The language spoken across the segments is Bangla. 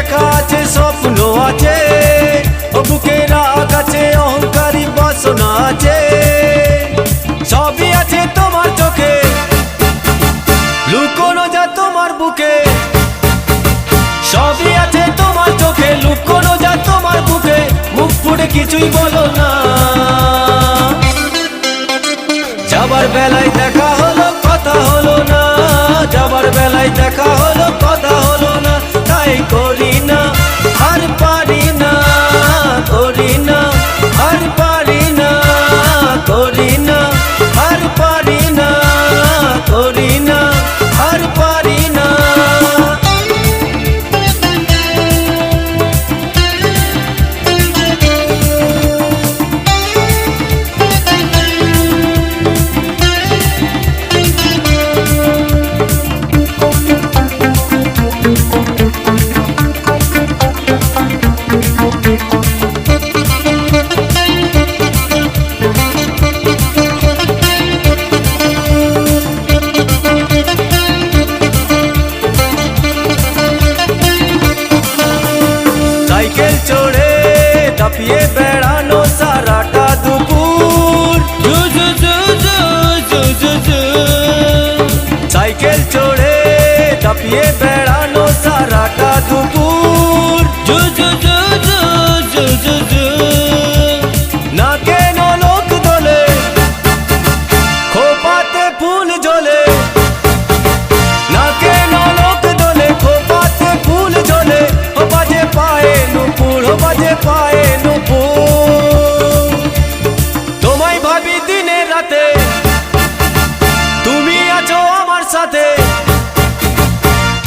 দেখা আছে স্বপ্ন আছে, ও বুকে রাগ আছে অহংকারী বাসনা আছে। সবই আছে তোমার চোখে, লুকোনো যা তোমার বুকে। সবই আছে তোমার চোখে, লুকোনো যা তোমার বুকে। মুখ ফুটে কিছুই বলো না। যাবার বেলায় দেখা হলো কথা হলো না, যাবার বেলায় দেখা হলো কথা হলো না। তাই করি না আর পারি না, করি না আর পারি না, করি না আর পারি না, করি না আর পারি না। সাইকেল চড়ে দাপিয়ে বেড়ানো সারাটা দুপুর। সাইকেল চড়ে দাপিয়ে বেড়ানো সারাটা দুপুর। না কেন লোক দোলে, খোপাতে ফুল ঝোলে। না কেন লোক দোলে, খোপাতে ফুল ঝোলে। ও বাজে পায়ে নুপুর, ও বাজে পায়ে নুপুর। তোমায় ভাবি দিনে রাতে, তুমি আছো আমার সাথে।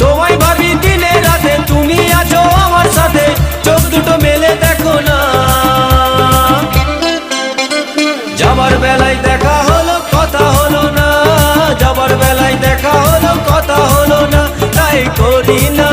তোমায় ভাবি দিনে রাতে, তুমি আছো আমার সাথে। চোখ দুটো মেলে দেখো না। যাবার বেলায় দেখা হলো কথা হলো না, যাবার বেলায় দেখা হলো কথা হলো না। তাই করি না